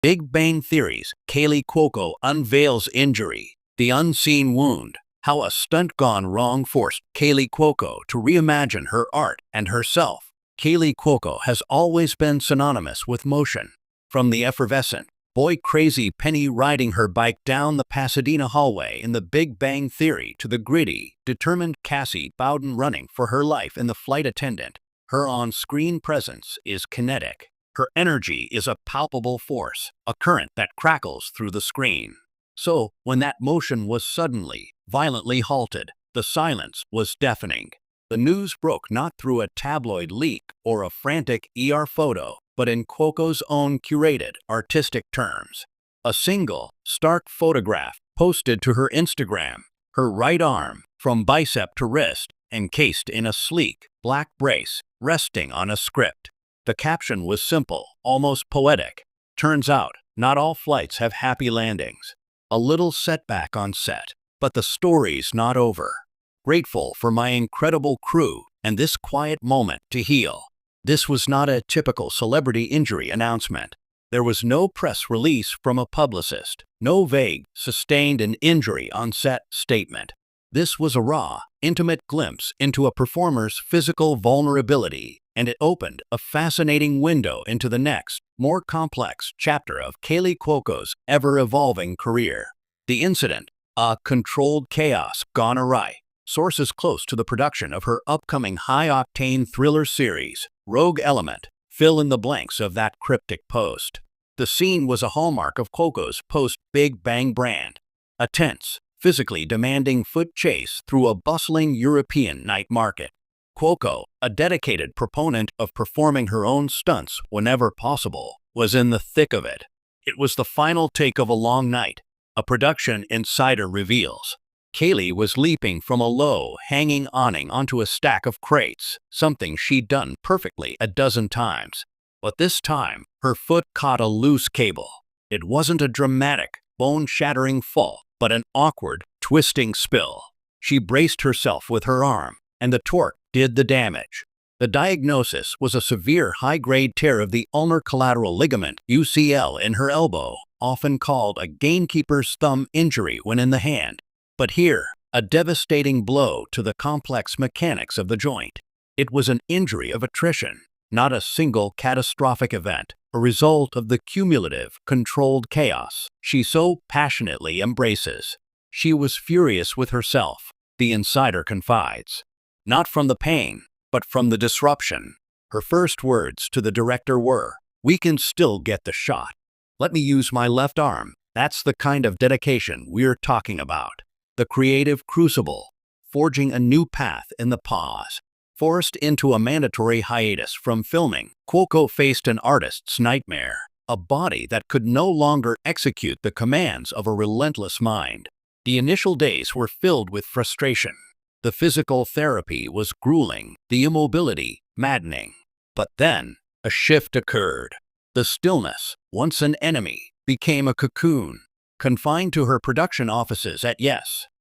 Big Bang Theory's Kaley Cuoco unveils injury, the unseen wound, how a stunt gone wrong forced Kaley Cuoco to reimagine her art and herself. Kaley Cuoco has always been synonymous with motion. From the effervescent, boy-crazy Penny riding her bike down the Pasadena hallway in The Big Bang Theory to the gritty, determined Cassie Bowden running for her life in The Flight Attendant, her on-screen presence is kinetic. Her energy is a palpable force, a current that crackles through the screen. So, when that motion was suddenly, violently halted, the silence was deafening. The news broke not through a tabloid leak or a frantic photo, but in Cuoco's own curated, artistic terms. A single, stark photograph posted to her Instagram, her right arm, from bicep to wrist, encased in a sleek, black brace, resting on a script. The caption was simple, almost poetic. Turns out, not all flights have happy landings. A little setback on set, but the story's not over. Grateful for my incredible crew and this quiet moment to heal. This was not a typical celebrity injury announcement. There was no press release from a publicist, no vague, sustained an injury on set statement. This was a raw, intimate glimpse into a performer's physical vulnerability, and it opened a fascinating window into the next, more complex chapter of Kaley Cuoco's ever-evolving career. The incident, a controlled chaos gone awry. Sources close to the production of her upcoming high-octane thriller series, Rogue Element, fill in the blanks of that cryptic post. The scene was a hallmark of Cuoco's post-Big Bang brand. A tense, physically demanding foot chase through a bustling European night market. Cuoco, a dedicated proponent of performing her own stunts whenever possible, was in the thick of it. It was the final take of a long night, a production insider reveals. Kaley was leaping from a low-hanging awning onto a stack of crates, something she'd done perfectly a dozen times. But this time, her foot caught a loose cable. It wasn't a dramatic, bone-shattering fall, but an awkward, twisting spill. She braced herself with her arm, and the torque did the damage. The diagnosis was a severe high-grade tear of the ulnar collateral ligament, UCL, in her elbow, often called a gamekeeper's thumb injury when in the hand. But here, a devastating blow to the complex mechanics of the joint. It was an injury of attrition, not a single catastrophic event, a result of the cumulative, controlled chaos she so passionately embraces. She was furious with herself, the insider confides. Not from the pain, but from the disruption. Her first words to the director were, "We can still get the shot. Let me use my left arm." That's the kind of dedication we're talking about. The creative crucible, forging a new path in the pause. Forced into a mandatory hiatus from filming, Cuoco faced an artist's nightmare, a body that could no longer execute the commands of a relentless mind. The initial days were filled with frustration. The physical therapy was grueling, the immobility maddening. But then, a shift occurred. The stillness, once an enemy, became a cocoon. Confined to her production offices at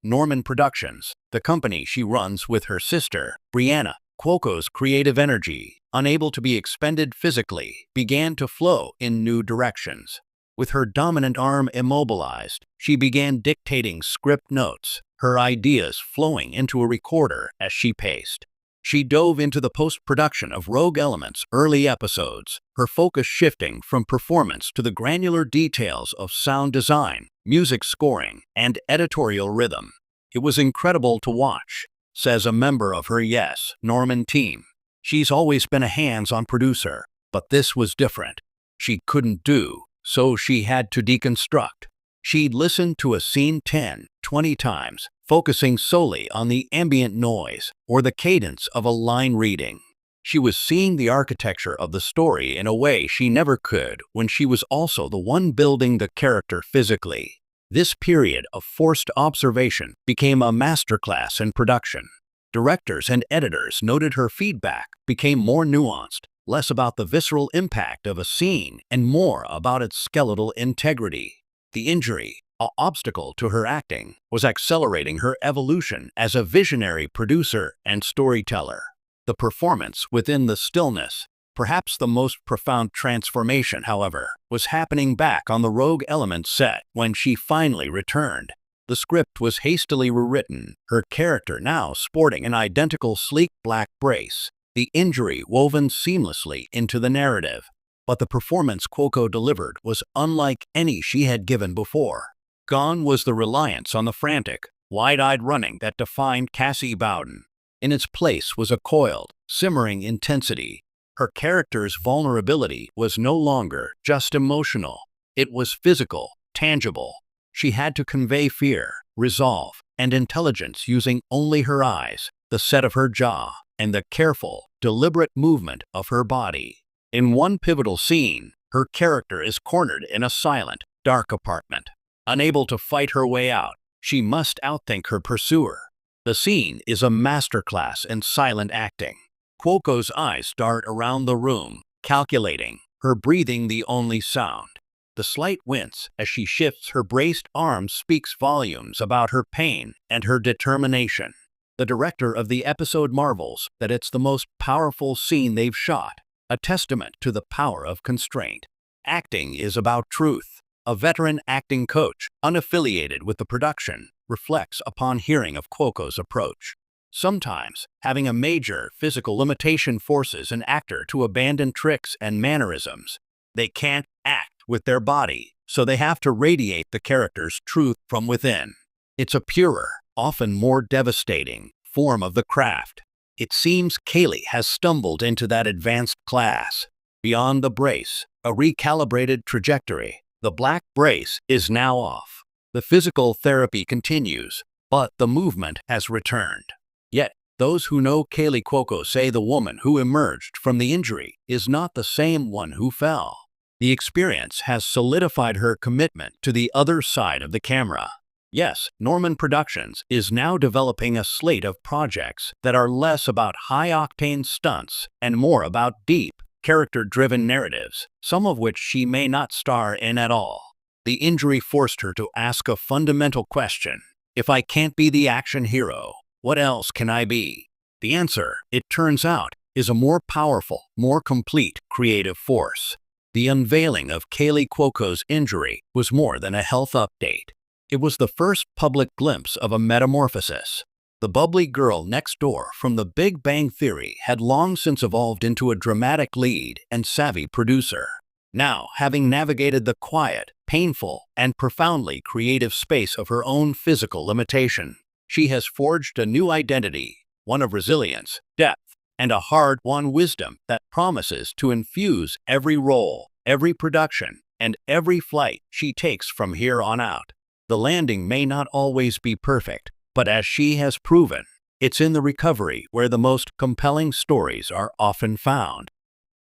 Norman Productions, the company she runs with her sister, Brianna, Cuoco's creative energy, unable to be expended physically, began to flow in new directions. With her dominant arm immobilized, she began dictating script notes, her ideas flowing into a recorder as she paced. She dove into the post-production of Rogue Element's early episodes, her focus shifting from performance to the granular details of sound design, music scoring, and editorial rhythm. It was incredible to watch, says a member of her Norman team. She's always been a hands-on producer, but this was different. She couldn't do, so she had to deconstruct. She'd listened to a scene 10, 20 times, focusing solely on the ambient noise or the cadence of a line reading. She was seeing the architecture of the story in a way she never could when she was also the one building the character physically. This period of forced observation became a masterclass in production. Directors and editors noted her feedback became more nuanced, less about the visceral impact of a scene and more about its skeletal integrity. The injury, an obstacle to her acting, was accelerating her evolution as a visionary producer and storyteller. The performance within the stillness, Perhaps the most profound transformation, however, was happening back on the Rogue Element set when she finally returned. The script was hastily rewritten, her character now sporting an identical sleek black brace, the injury woven seamlessly into the narrative. But the performance Cuoco delivered was unlike any she had given before. Gone was the reliance on the frantic, wide-eyed running that defined Cassie Bowden. In its place was a coiled, simmering intensity. Her character's vulnerability was no longer just emotional. It was physical, tangible. She had to convey fear, resolve, and intelligence using only her eyes, the set of her jaw, and the careful, deliberate movement of her body. In one pivotal scene, her character is cornered in a silent, dark apartment. Unable to fight her way out, she must outthink her pursuer. The scene is a masterclass in silent acting. Cuoco's eyes dart around the room, calculating, her breathing the only sound. The slight wince as she shifts her braced arms speaks volumes about her pain and her determination. The director of the episode marvels that it's the most powerful scene they've shot, a testament to the power of constraint. Acting is about truth. A veteran acting coach, unaffiliated with the production, reflects upon hearing of Cuoco's approach. Sometimes, having a major physical limitation forces an actor to abandon tricks and mannerisms. They can't act with their body, so they have to radiate the character's truth from within. It's a purer, often more devastating, form of the craft. It seems Kaley has stumbled into that advanced class. Beyond the brace, a recalibrated trajectory. The black brace is now off. The physical therapy continues, but the movement has returned. Yet, those who know Kaley Cuoco say the woman who emerged from the injury is not the same one who fell. The experience has solidified her commitment to the other side of the camera. Yes, Norman Productions is now developing a slate of projects that are less about high-octane stunts and more about deep, character-driven narratives, some of which she may not star in at all. The injury forced her to ask a fundamental question. If I can't be the action hero, what else can I be? The answer, it turns out, is a more powerful, more complete creative force. The unveiling of Kaley Cuoco's injury was more than a health update. It was the first public glimpse of a metamorphosis. The bubbly girl next door from The Big Bang Theory had long since evolved into a dramatic lead and savvy producer. Now, having navigated the quiet, painful, and profoundly creative space of her own physical limitation, she has forged a new identity, one of resilience, depth, and a hard-won wisdom that promises to infuse every role, every production, and every flight she takes from here on out. The landing may not always be perfect, but as she has proven, it's in the recovery where the most compelling stories are often found.